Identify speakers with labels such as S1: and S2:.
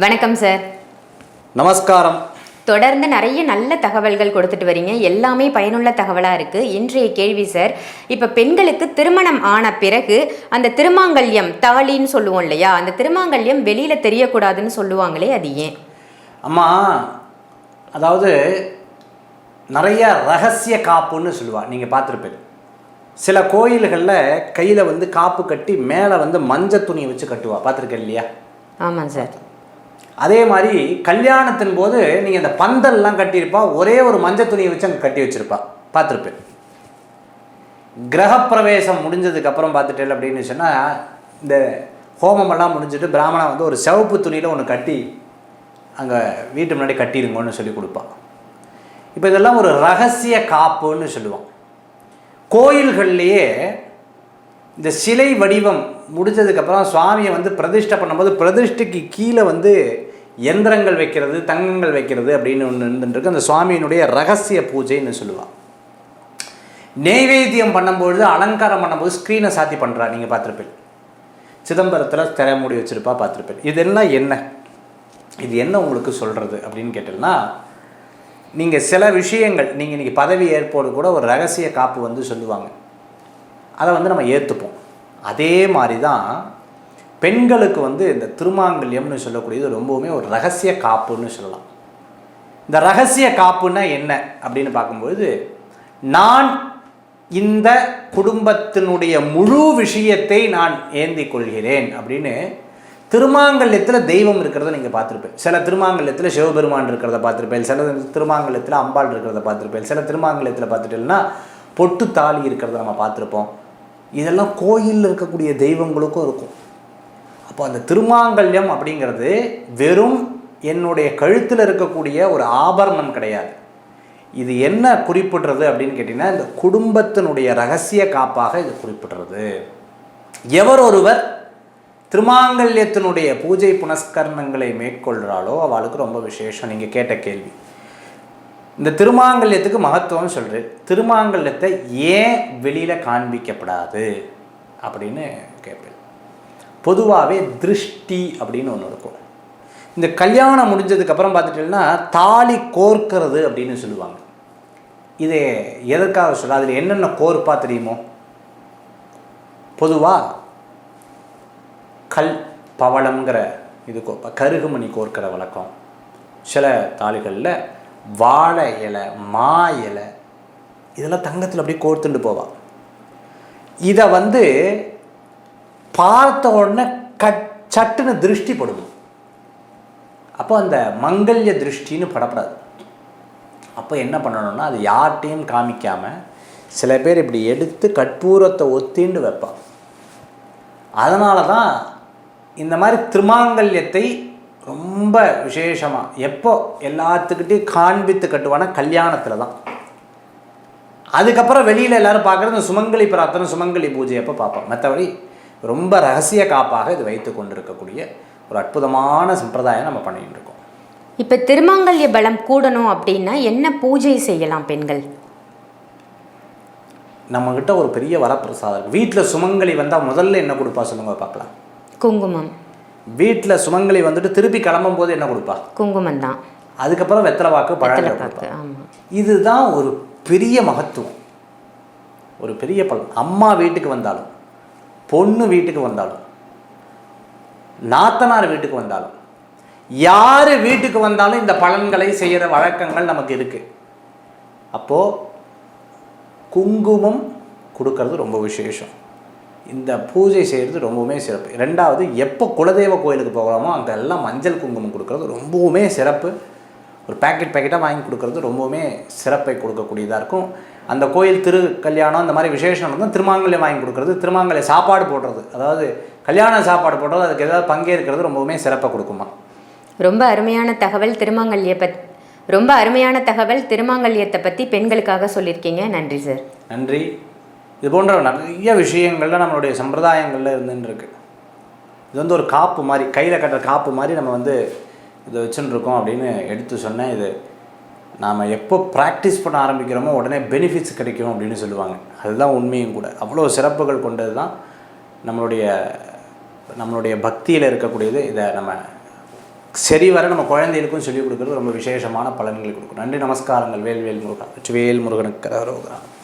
S1: வணக்கம் சார்.
S2: நமஸ்காரம்.
S1: தொடர்ந்து நிறைய நல்ல தகவல்கள் கொடுத்துட்டு வரீங்க, எல்லாமே பயனுள்ள தகவலாக இருக்குது. இன்றைய கேள்வி சார், இப்போ பெண்களுக்கு திருமணம் ஆன பிறகு அந்த திருமாங்கல்யம் தாலின்னு சொல்லுவோம் இல்லையா, அந்த திருமாங்கல்யம் வெளியில் தெரியக்கூடாதுன்னு சொல்லுவாங்களே, அது ஏன்?
S2: அம்மா, அதாவது நிறைய ரகசிய காப்புன்னு சொல்லுவாள், நீங்கள் பார்த்துருப்பீங்க. சில கோயில்களில் கையில் காப்பு கட்டி மேலே மஞ்சள் துணியை வச்சு கட்டுவா, பார்த்துருக்கேன் இல்லையா?
S1: ஆமாம் சார்.
S2: அதே மாதிரி கல்யாணத்தின் போது நீங்கள் இந்த பந்தல்லாம் கட்டியிருப்பா, ஒரே ஒரு மஞ்சள் துணியை வச்சு அங்கே கட்டி வச்சுருப்பா, பார்த்துருப்பேன். கிரகப்பிரவேசம் முடிஞ்சதுக்கப்புறம் பார்த்துட்டேன் அப்படின்னு சொன்னால், இந்த ஹோமமெல்லாம் முடிஞ்சுட்டு பிராமணன் ஒரு சிவப்பு துணியில் ஒன்று கட்டி அங்கே வீட்டு முன்னாடி கட்டிடுங்கன்னு சொல்லி கொடுப்பான். இப்போ இதெல்லாம் ஒரு ரகசிய காப்புன்னு சொல்லுவான். கோயில்கள்லேயே இந்த சிலை வடிவம் முடிஞ்சதுக்கப்புறம் சுவாமியை பிரதிஷ்டை பண்ணும்போது பிரதிஷ்டைக்கு கீழே எந்திரங்கள் வைக்கிறது, தங்கங்கள் வைக்கிறது அப்படின்னு ஒன்று இருந்துருக்கு. அந்த சுவாமியினுடைய ரகசிய பூஜைன்னு சொல்லுவாள். நெய்வேத்தியம் பண்ணும்பொழுது, அலங்காரம் பண்ணும்போது ஸ்க்ரீனை சாத்தி பண்ணுறா, நீங்கள் பார்த்துருப்பேன். சிதம்பரத்தில் திரை மூடி வச்சுருப்பா, பார்த்துருப்பேன். இதெல்லாம் என்ன, இது என்ன உங்களுக்கு சொல்கிறது அப்படின்னு கேட்டீங்கன்னா, நீங்கள் சில விஷயங்கள் நீங்கள் இன்றைக்கி பதவி ஏற்போடு கூட ஒரு ரகசிய காப்பு சொல்லுவாங்க, அதை நம்ம ஏற்றுப்போம். அதே மாதிரி தான் பெண்களுக்கு இந்த திருமாங்கல்யம்னு சொல்லக்கூடியது ரொம்பவுமே ஒரு ரகசிய காப்புன்னு சொல்லலாம். இந்த ரகசிய காப்புன்னா என்ன அப்படின்னு பார்க்கும்பொழுது, நான் இந்த குடும்பத்தினுடைய முழு விஷயத்தை நான் ஏந்தி கொள்கிறேன் அப்படின்னு திருமாங்கல்யத்தில் தெய்வம் இருக்கிறத நீங்கள் பார்த்துருப்பேன். சில திருமாங்கல்யத்தில் சிவபெருமான் இருக்கிறத பார்த்துருப்பேன், சில திருமாங்கல்யத்தில் அம்பாள் இருக்கிறத பார்த்துருப்பேன், சில திருமாங்கல்யத்தில் பார்த்துட்டேன்னா பொட்டு தாலி இருக்கிறத நம்ம பார்த்துருப்போம். இதெல்லாம் கோயிலில் இருக்கக்கூடிய தெய்வங்களுக்கும் இருக்கும். அப்போ அந்த திருமாங்கல்யம் அப்படிங்கிறது வெறும் என்னுடைய கழுத்தில் இருக்கக்கூடிய ஒரு ஆபரணம் கிடையாது. இது என்ன குறிப்பிடுறது அப்படின்னு கேட்டிங்கன்னா, இந்த குடும்பத்தினுடைய ரகசிய காப்பாக இது குறிப்பிடுறது. எவர் ஒருவர் திருமாங்கல்யத்தினுடைய பூஜை புனஸ்கரணங்களை மேற்கொள்கிறாளோ அவளுக்கு ரொம்ப விசேஷம். நீங்கள் கேட்ட கேள்வி, இந்த திருமாங்கல்யத்துக்கு மகத்துவம் சொல்கிறேன். திருமாங்கல்யத்தை ஏன் வெளியில் காண்பிக்கப்படாது அப்படின்னு கேட்பேன். பொதுவாகவே திருஷ்டி அப்படின்னு ஒன்று இருக்கும். இந்த கல்யாணம் முடிஞ்சதுக்கப்புறம் பார்த்துட்டீங்கன்னா தாலி கோர்க்கிறது அப்படின்னு சொல்லுவாங்க. இது எதற்காக சொல்ல, அதில் என்னென்ன கோர்ப்பா தெரியுமோ? பொதுவாக கல் பவளம்ங்கிற இது கோர்ப்பா, கருகுமணி கோர்க்கிற வழக்கம். சில தாலிகளில் வாழை இலை, மா இலை, இதெல்லாம் தங்கத்தில் அப்படியே கோர்த்துட்டு போவாள். இதை பார்த்த உடனே சட்டுன்னு திருஷ்டி படும். அப்போ அந்த மங்கல்ய திருஷ்டின்னு படப்படாது. அப்போ என்ன பண்ணணும்னா, அது யார்கிட்டையும் காமிக்காமல் சில பேர் இப்படி எடுத்து கற்பூரத்தை ஒத்திண்டு வைப்பான். அதனால தான் இந்த மாதிரி திருமாங்கல்யத்தை ரொம்ப விசேஷமாக எப்போ எல்லாத்துக்கிட்டையும் காண்பித்து கட்டுவானா, கல்யாணத்தில் தான். அதுக்கப்புறம் வெளியில் எல்லோரும் பார்க்குறது இந்த சுமங்கலி பிரார்த்தனை, சுமங்கலி பூஜை அப்போ பார்ப்போம். மற்றபடி ரொம்ப ரகசிய காப்பாக இது வைத்து கொண்டிருக்கக்கூடிய ஒரு அற்புதமான சம்பிரதாயம் நம்ம பண்ணிகிட்டு இருக்கோம்.
S1: இப்போ திருமாங்கல்ய பலம் கூடணும் அப்படின்னா என்ன பூஜை செய்யலாம் பெண்கள்?
S2: நம்மக்கிட்ட ஒரு பெரிய வரப்பிரசாதம். வீட்டில் சுமங்கலி வந்தால் முதல்ல என்ன கொடுப்பா சொல்லுங்க பார்க்கலாம்?
S1: குங்குமம்.
S2: வீட்டில் சுமங்கலி திருப்பி கிளம்பும் போது என்ன கொடுப்பா?
S1: குங்குமம் தான்.
S2: அதுக்கப்புறம் வெத்தலைவாக்கு, பழப்பாக்கு. இதுதான் ஒரு பெரிய மகத்துவம், ஒரு பெரிய பலன். அம்மா வீட்டுக்கு வந்தாலும், பொண்ணு வீட்டுக்கு வந்தாலும், நாத்தனார் வீட்டுக்கு வந்தாலும், யார் வீட்டுக்கு வந்தாலும் இந்த பலன்களை செய்கிற வழக்கங்கள் நமக்கு இருக்குது. அப்போது குங்குமம் கொடுக்கறது ரொம்ப விசேஷம். இந்த பூஜை செய்கிறது ரொம்பவுமே சிறப்பு. ரெண்டாவது, எப்போ குலதெய்வ கோயிலுக்கு போகிறோமோ அங்கெல்லாம் மஞ்சள் குங்குமம் கொடுக்கறது ரொம்பவுமே சிறப்பு. ஒரு பேக்கெட்டாக வாங்கி கொடுக்கறது ரொம்பவுமே சிறப்பை கொடுக்கக்கூடியதாக இருக்கும். அந்த கோயில் திரு கல்யாணம் இந்த மாதிரி விசேஷம் தான் திருமாங்கல்யம் வாங்கி கொடுக்குறது, திருமாங்கல்ய சாப்பாடு போடுறது, அதாவது கல்யாண சாப்பாடு போடுறது, அதுக்கு ஏதாவது பங்கேற்கிறது ரொம்பவுமே சிறப்பாக கொடுக்குமா.
S1: ரொம்ப அருமையான தகவல் திருமாங்கல்யத்தை பற்றி பெண்களுக்காக சொல்லியிருக்கீங்க. நன்றி சார்.
S2: நன்றி. இது போன்ற நிறைய விஷயங்கள்ல நம்மளுடைய சம்பிரதாயங்களில் இருந்துருக்கு. இது ஒரு காப்பு மாதிரி, கையில் கட்டுற காப்பு மாதிரி நம்ம இதை வச்சுருக்கோம் அப்படின்னு எடுத்து சொன்னேன். இது நாம் எப்போ ப்ராக்டிஸ் பண்ண ஆரம்பிக்கிறோமோ உடனே பெனிஃபிட்ஸ் கிடைக்கும் அப்படின்னு சொல்லுவாங்க. அதுதான் உண்மையும் கூட. அவ்வளோ சிறப்புகள் கொண்டது தான் நம்மளுடைய பக்தியில் இருக்கக்கூடியது. இதை நம்ம சரி வர நம்ம குழந்தைகளுக்கும் சொல்லிக் கொடுக்குறது ரொம்ப விசேஷமான பலன்களை கொடுக்கும். நன்றி, நமஸ்காரங்கள். வேல் வேல் முருகா. வேல் முருகனுக்கு கரோகரா.